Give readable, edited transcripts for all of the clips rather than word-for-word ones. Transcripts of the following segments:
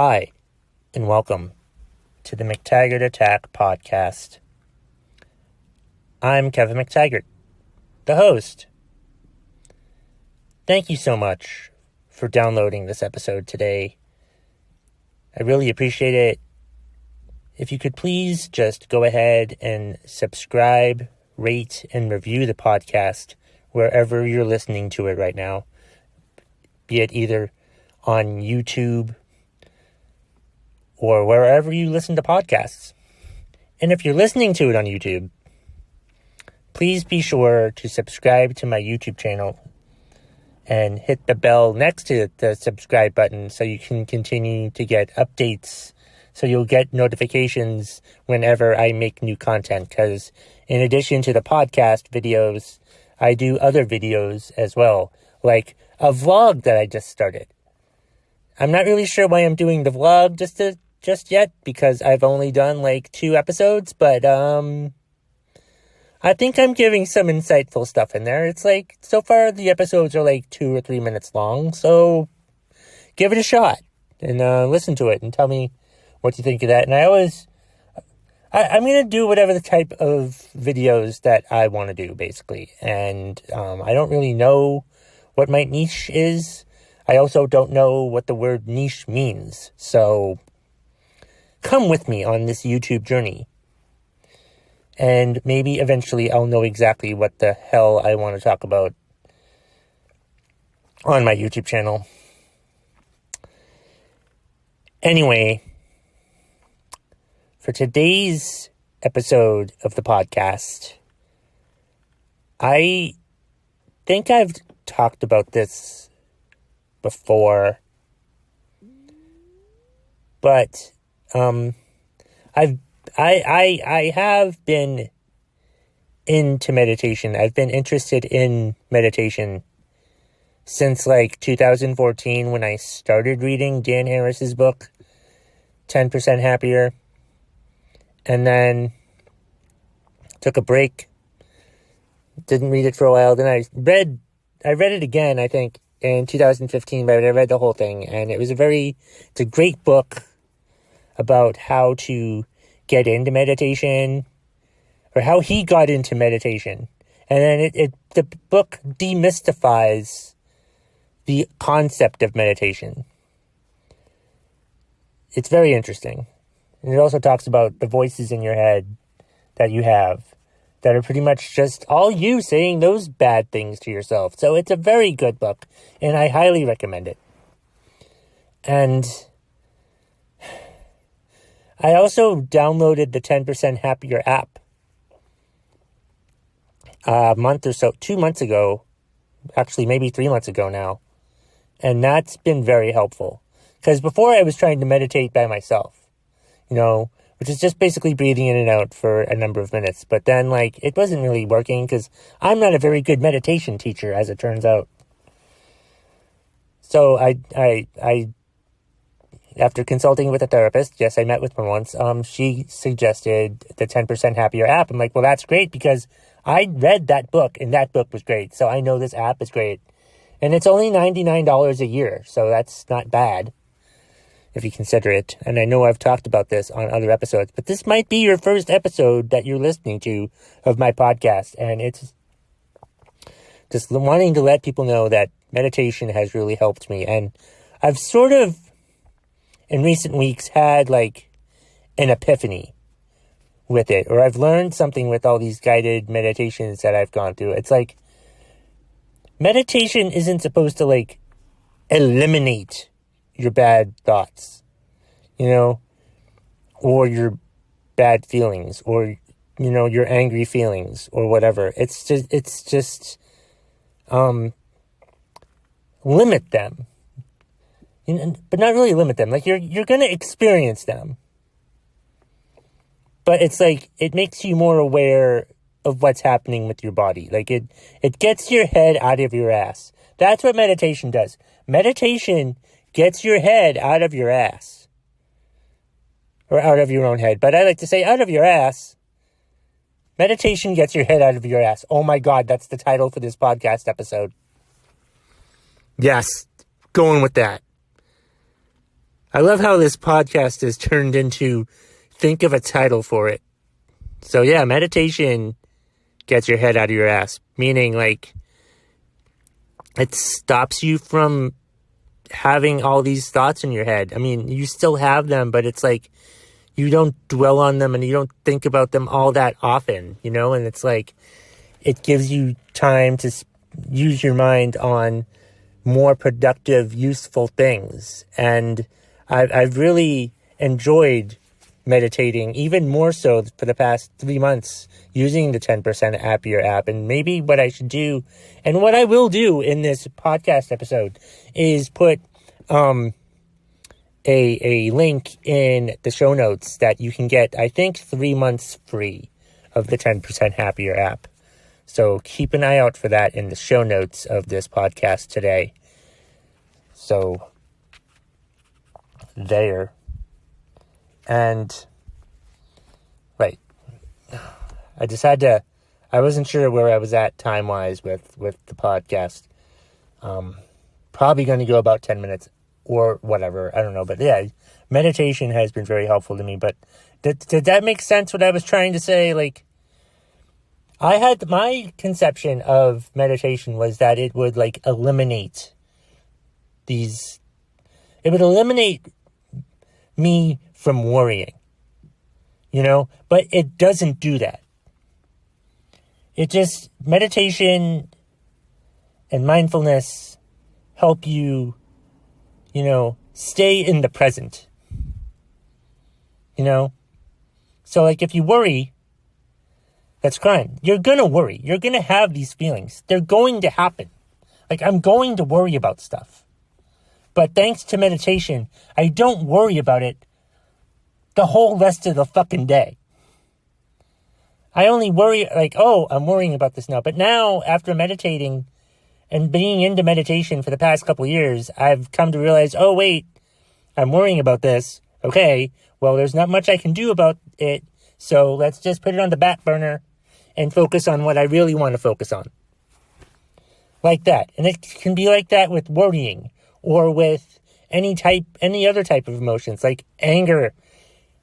Hi, and welcome to the McTaggart Attack podcast. I'm Kevin McTaggart, the host. Thank you so much for downloading this episode today. I really appreciate it. If you could please just go ahead and subscribe, rate, and review the podcast wherever you're listening to it right now, be it either on YouTube or wherever you listen to podcasts. And if you're listening to it on YouTube, please be sure to subscribe to my YouTube channel and hit the bell next to the subscribe button so you can continue to get updates, so you'll get notifications whenever I make new content. Because in addition to the podcast videos, I do other videos as well, like a vlog that I just started. I'm not really sure why I'm doing the vlog just yet, because I've only done like 2 episodes, but I think I'm giving some insightful stuff in there. It's like, so far the episodes are like 2 or 3 minutes long, so give it a shot and listen to it and tell me what you think of that. And I'm going to do whatever the type of videos that I want to do, basically. And I don't really know what my niche is. I also don't know what the word niche means. So come with me on this YouTube journey. And maybe eventually I'll know exactly what the hell I want to talk about on my YouTube channel. Anyway, for today's episode of the podcast, I think I've talked about this before, but I have been into meditation. I've been interested in meditation since like 2014 when I started reading Dan Harris's book, 10% Happier, and then took a break, didn't read it for a while. Then I read it again, I think, in 2015, but I read the whole thing, and it's a great book about how to get into meditation, or how he got into meditation. And then the book demystifies the concept of meditation. It's very interesting. And it also talks about the voices in your head that you have that are pretty much just all you saying those bad things to yourself. So it's a very good book, and I highly recommend it. And I also downloaded the 10% Happier app a month or so, 2 months ago, actually maybe 3 months ago now. And that's been very helpful. Because before I was trying to meditate by myself, which is just basically breathing in and out for a number of minutes. But then, it wasn't really working because I'm not a very good meditation teacher, as it turns out. So I after consulting with a therapist, yes, I met with her once, she suggested the 10% Happier app. I'm like, well, that's great because I read that book and that book was great. So I know this app is great. And it's only $99 a year. So that's not bad if you consider it. And I know I've talked about this on other episodes, but this might be your first episode that you're listening to of my podcast. And it's just wanting to let people know that meditation has really helped me. And I've sort of, in recent weeks, had an epiphany with it, or I've learned something with all these guided meditations that I've gone through. It's like meditation isn't supposed to eliminate your bad thoughts, or your bad feelings, or your angry feelings, or whatever. It's just limit them. But not really limit them. You're going to experience them. But it's it makes you more aware of what's happening with your body. It gets your head out of your ass. That's what meditation does. Meditation gets your head out of your ass. Or out of your own head. But I like to say out of your ass. Meditation gets your head out of your ass. Oh my God, that's the title for this podcast episode. Yes, going with that. I love how this podcast has turned into think of a title for it. So yeah, meditation gets your head out of your ass. Meaning, like, it stops you from having all these thoughts in your head. I mean, you still have them, but it's like you don't dwell on them and you don't think about them all that often, you know? And it's like it gives you time to use your mind on more productive, useful things. And I've really enjoyed meditating, even more so for the past 3 months, using the 10% Happier app. And maybe what I should do, and what I will do in this podcast episode, is put a link in the show notes that you can get, I think, 3 months free of the 10% Happier app. So keep an eye out for that in the show notes of this podcast today. So there. And right, I wasn't sure where I was at time-wise with the podcast. Probably going to go about 10 minutes or whatever. I don't know. But yeah, meditation has been very helpful to me. But did that make sense, what I was trying to say? Like, I had my conception of meditation was that it would like eliminate me from worrying, you know, but it doesn't do that. It just, meditation and mindfulness help you, you know, stay in the present, you know? So like if you worry, that's crime. You're gonna worry. You're gonna have these feelings. They're going to happen. Like, I'm going to worry about stuff. But thanks to meditation, I don't worry about it the whole rest of the fucking day. I only worry, like, oh, I'm worrying about this now. But now, after meditating and being into meditation for the past couple of years, I've come to realize, oh, wait, I'm worrying about this. Okay, well, there's not much I can do about it. So let's just put it on the back burner and focus on what I really want to focus on. Like that. And it can be like that with worrying or with any other type of emotions, like anger.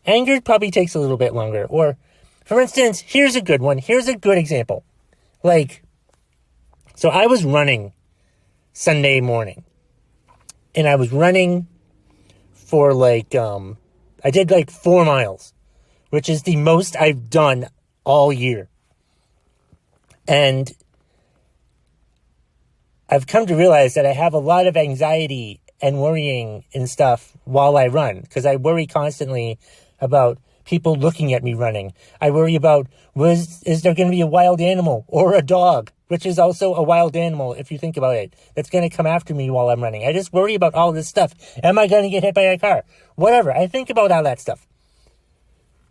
Anger probably takes a little bit longer. Or, for instance, here's a good one. Here's a good example. Like, so I was running Sunday morning. And I was running for like, I did like 4 miles, which is the most I've done all year. And I've come to realize that I have a lot of anxiety and worrying and stuff while I run, because I worry constantly about people looking at me running. I worry about, is there going to be a wild animal or a dog, which is also a wild animal if you think about it, that's going to come after me while I'm running. I just worry about all this stuff. Am I going to get hit by a car? Whatever. I think about all that stuff.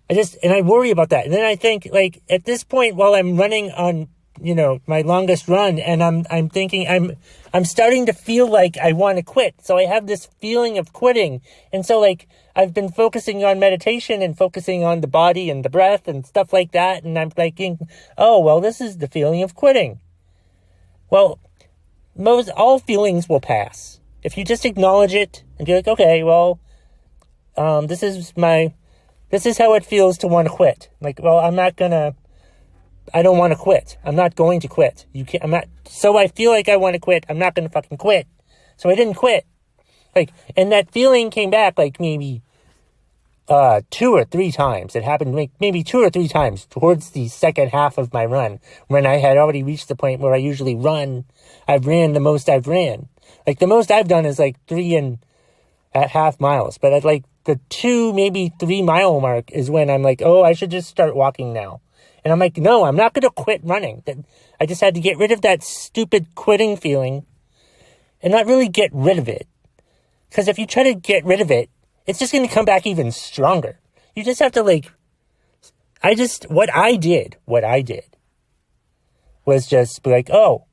And I worry about that. And then I think, like, at this point, while I'm running on, you know, my longest run, and I'm thinking, I'm starting to feel like I want to quit. So I have this feeling of quitting. And so, like, I've been focusing on meditation and focusing on the body and the breath and stuff like that. And I'm thinking, oh, well, this is the feeling of quitting. Well, all feelings will pass. If you just acknowledge it and be like, okay, well, this is how it feels to want to quit. Like, well, I don't want to quit. I'm not going to quit. So I feel like I want to quit. I'm not going to fucking quit. So I didn't quit. Like, and that feeling came back like maybe 2 or 3 times. It happened maybe 2 or 3 times towards the second half of my run, when I had already reached the point where I usually run. I've ran the most I've ran. Like, the most I've done is like 3.5 miles. But at like the 2, maybe 3 mile mark is when I'm like, oh, I should just start walking now. And I'm like, no, I'm not going to quit running. I just had to get rid of that stupid quitting feeling and not really get rid of it. Because if you try to get rid of it, it's just going to come back even stronger. You just have to, like, what I did was just be like, oh,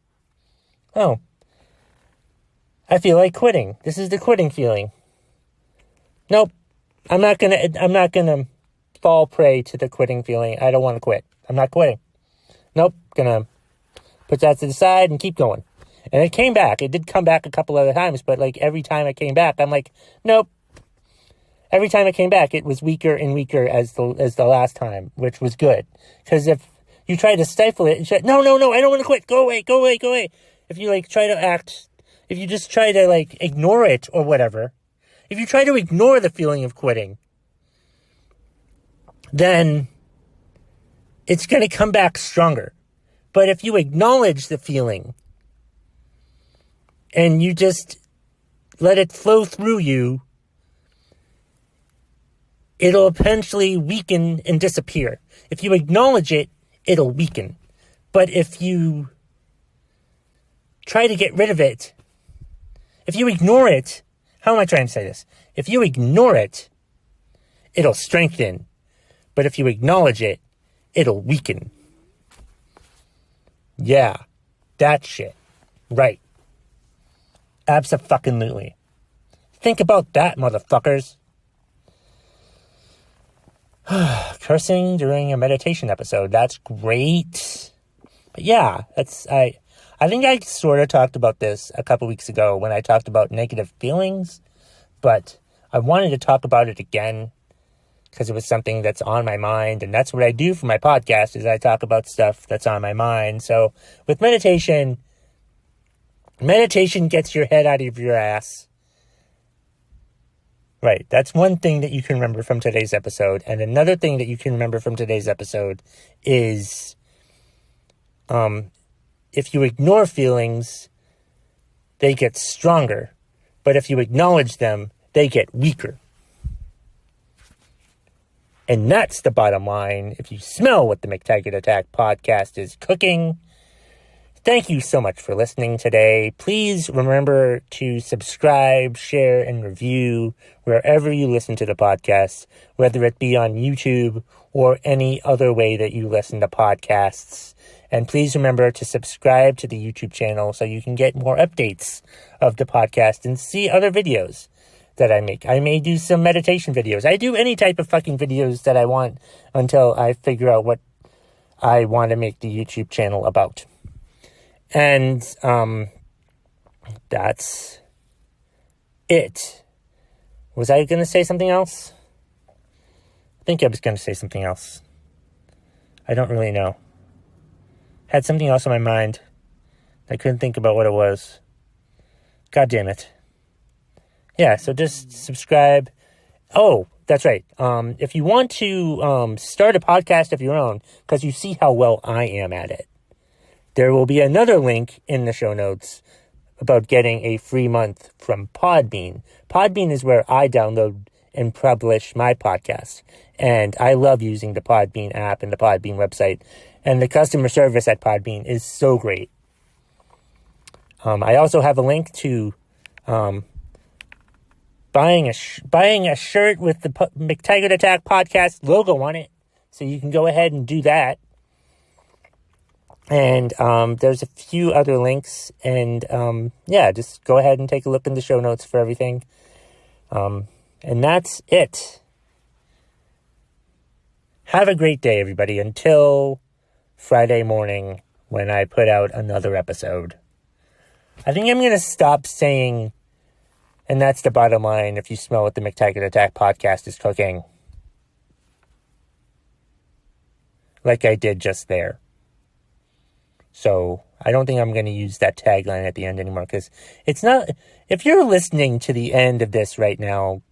I feel like quitting. This is the quitting feeling. Nope. I'm not going to fall prey to the quitting feeling. I don't want to quit. I'm not quitting. Nope. Gonna put that to the side and keep going. And it came back. It did come back a couple other times, but like every time it came back, I'm like, nope. every time it came back, it was weaker and weaker as the last time, which was good. Because if you try to stifle it and say, no, I don't want to quit. Go away. If you if you just try to ignore it or whatever, if you try to ignore the feeling of quitting, then it's going to come back stronger. But if you acknowledge the feeling and you just let it flow through you, it'll eventually weaken and disappear. If you acknowledge it, it'll weaken. But if you try to get rid of it, if you ignore it, how am I trying to say this? If you ignore it, it'll strengthen. But if you acknowledge it, it'll weaken. Yeah, that shit. Right. Abso-fucking-lutely. Think about that, motherfuckers. Cursing during a meditation episode. That's great. But yeah, I think I sort of talked about this a couple weeks ago when I talked about negative feelings, but I wanted to talk about it again because it was something that's on my mind, and that's what I do for my podcast, is I talk about stuff that's on my mind. So with meditation gets your head out of your ass. Right, that's one thing that you can remember from today's episode. And another thing that you can remember from today's episode is if you ignore feelings, they get stronger. But if you acknowledge them, they get weaker. And that's the bottom line. If you smell what the McTaggart Attack podcast is cooking. Thank you so much for listening today. Please remember to subscribe, share, and review wherever you listen to the podcast, whether it be on YouTube or any other way that you listen to podcasts. And please remember to subscribe to the YouTube channel so you can get more updates of the podcast and see other videos that I make. I may do some meditation videos. I do any type of fucking videos that I want until I figure out what I want to make the YouTube channel about. And that's it. Was I going to say something else? I think I was going to say something else. I don't really know. Had something else on my mind. I couldn't think about what it was. God damn it. Yeah, so just subscribe. Oh, that's right. If you want to start a podcast of your own, because you see how well I am at it, there will be another link in the show notes about getting a free month from Podbean. Podbean is where I download and publish my podcast. And I love using the Podbean app and the Podbean website. And the customer service at Podbean is so great. I also have a link to buying a shirt with the McTaggart Attack podcast logo on it. So you can go ahead and do that. And there's a few other links. And yeah, just go ahead and take a look in the show notes for everything. And that's it. Have a great day, everybody, until Friday morning when I put out another episode. I think I'm going to stop saying, and that's the bottom line, if you smell what the McTaggart Attack podcast is cooking. Like I did just there. So I don't think I'm going to use that tagline at the end anymore, because it's not, if you're listening to the end of this right now,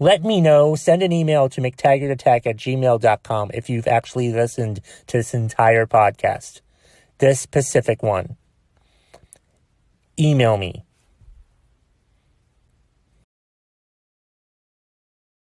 let me know. Send an email to McTaggartAttack@gmail.com if you've actually listened to this entire podcast. This specific one. Email me.